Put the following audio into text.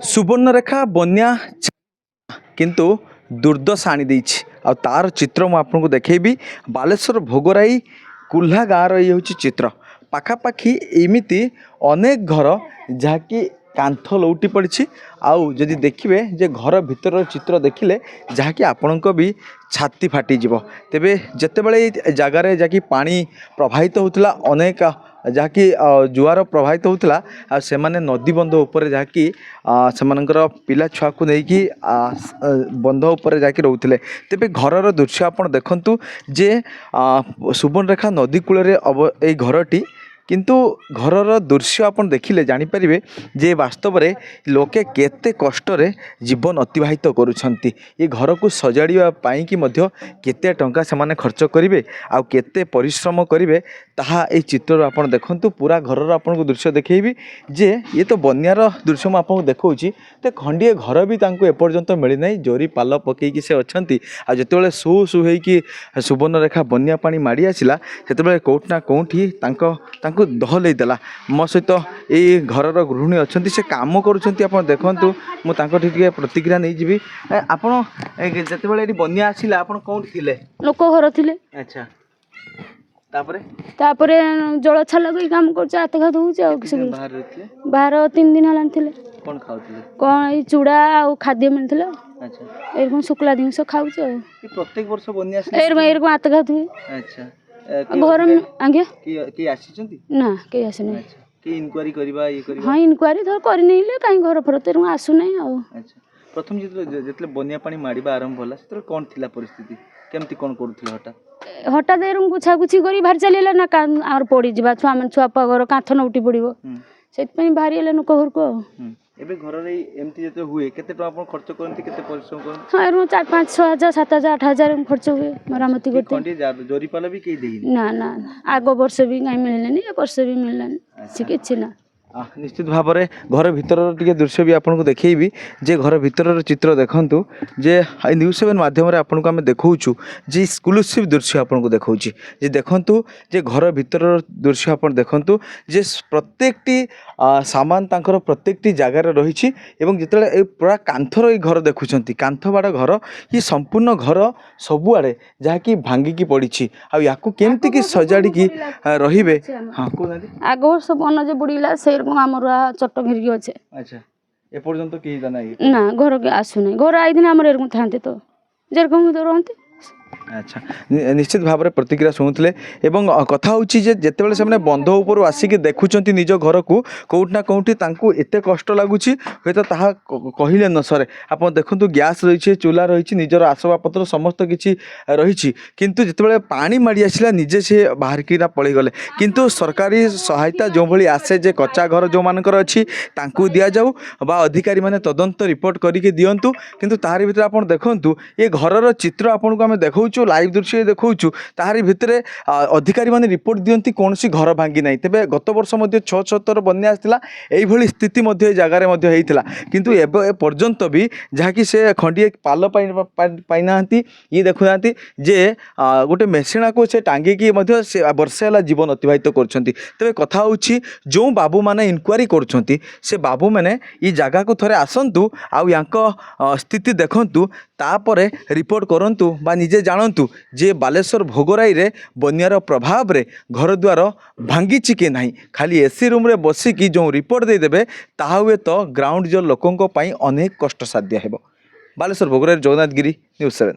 सुवर्णरेखा बन्या किंतु दुर्दशा आनी देछि आ तार चित्र मु आपको देखेबी। बालेश्वर भोगराई कुल्हा गाँव ये हूँ चित्र पाखापाखि एमती अनेक घर जहाँकि कांथ लौटी पड़ी आउ जदि देखिए जे घर भीतर चित्र देखिले जहाँकि आपणक भी छाती फाटी जीव। तेबे जेतेबेले जगार जहाँकि पानी प्रवाहित होता अनेक जहाँकि जुआर प्रवाहित होता से माने नदी बंध उपर जहाँकि से पिला छुआ को लेकिन बंध उपर जाकि रोते। तेबे घरर दृश्य आप देखु जे सुवर्णरेखा नदी कूल ये घरटी किंतु घरर दृश्य आप देखिले जानीपारे जे वास्तव में लोके केते कष्टरे जीवन अतिवाहित करुछंती। ये घर को सजाड़िया पाई कि मध्य केते टंका से माने खर्च करिवे आ केते परिश्रम करिवे ताहा ए चित्र आप देखंतु। पूरा घरर आपको दृश्य देखैबी जे ये तो बन्यार दृश्य मैं आपको देखौछि। तो खंडिए घर भी तांको एपर्यंत मिली नहीं जोरी पाल पकईकि से अच्छी आ जितेबाला सु सु होइकि सुवर्णरेखा बन्या पानी माड़ी आसिला सेतेबाला कोउठना कोउठी तांको दहलई देला। मो सहित ये घरर गृहिणी अच्छा से कम करुँच आप देखु मुझे प्रतिक्रिया नहीं जी। आप जिते बन्या आसला आप कौन थे? लोक घर थे। अच्छा तापरे जल छाला काम कर हाथ बाहर 3 दिन है कौन खाऊले कौन चूड़ा आ खाद्य मिलता। अच्छा एरकम शुक्ला जिनस खाऊ प्रत्येक वर्ष बन्या एरकम हाथ खाऊ। अच्छा घर आज्ञा कि आसी ना कई आसना कि इनक्वारी करबा ये करबा। हाँ इनक्वारी धर करनी कहीं घर फर तेरु आसुना। अच्छा प्रथम जिते बन्या पानी माड़वा आरंभ होला से कौन थिला परिस्थिति केमती कौन करूथिले? हठात हठात एरकम गुछागुछी कर बाहर चलिए ना आर पड़ी जा छुआ मान छुआ घर कांथ न उठी पड़ो से बाहरी लोक घर को। एबे घर रे एमती जते हुए केते तो आपण खर्च करनती केते परिश्रम करन? हां एरु 4 5 6 हजार 7 हजार 8 हजार खर्च हुए मरामती करते। खंडी जोरी पाला भी केई देई ना आगो वर्ष भी गाय मिललानी ए वर्ष भी मिललानी से किछि ना। निश्चित भाव में घर भीतर टे दृश्य भी आपको देखी जे घर भीतर चित्र देखु जे न्यूज 7 माध्यम आपको आम देखु जे एक्सक्लूसिव दृश्य आपको देखा जे देखु जे घर भीतर दृश्य आप देखु जे प्रत्येकटी सामान तांकर प्रत्येकटी जगार रही जिते पूरा कांथर ये घर देखुं कांथ बाड़ घर ये संपूर्ण घर सबुआड़े जहाँकि भांगिकी पड़ी आ केमती कि सजाड़ी की रे। हाँ आग वर्ष बन जो बुड़ीला से आमर चट घिरिकी अच्छे। अच्छा ए पर्यंत कहीं ना घर के आसुना घर आई दिन आम एरकम था तो जेरकम रहते। अच्छा निश्चित भाव में प्रतिक्रिया शुणुले एवं कथा होची जे जेतेबेले से बंध उपर आसिक देखुंत निज घर को कौटना कौटी एत कष्ट लगुच हे तो ताहा कहले न सरे। आप देखु गैस रही चूल्हा रही निजर आसबाबपत्र समस्त किसी रही किंतु जितेबाला पानी माड़ी आसला निजे से बाहर की पलि गले किंतु सरकारी सहायता जो भाई आसे जे कच्चा घर जो मानकर अच्छी दि जाऊ बा अधिकारी माने तदंत रिपोर्ट करके दिंतु किंतु तारि भितर आप देखु ये घरर चित्र आपको आम देखु लाइव दृश्य देखु ताहारी भितर अधिकारी माने रिपोर्ट दियंती कौन सी घर भांगी ना। तेबे गत वर्ष 6-7 बन्या आसला यही स्थिति जगार होता किंतु ए पर्यंत भी जहाँकि से खंडिए पाल पाईना ये देखुना जे गोटे मेसिना को से टांगिकी वर्षे है जीवन अतिवाहित कर। कथा होची जो बाबू माने इनक्वारी कर से बाबू मैंने ये जगह को थोड़े आसतु आ स्थिति देखु तापरे रिपोर्ट करंतु बा निजे जानतु जे बालेश्वर भोगराई रे बन्यार प्रभाव रे घर द्वार भांगी कि नहीं खाली एसी रूम रे बसिकी जो रिपोर्ट देदेवे ताहा हुए तो ग्राउंड जो लोकों अनेक कष्ट साध्य हेबो। बालेश्वर भोगराई जगन्नाथ गिरी न्यूज 7।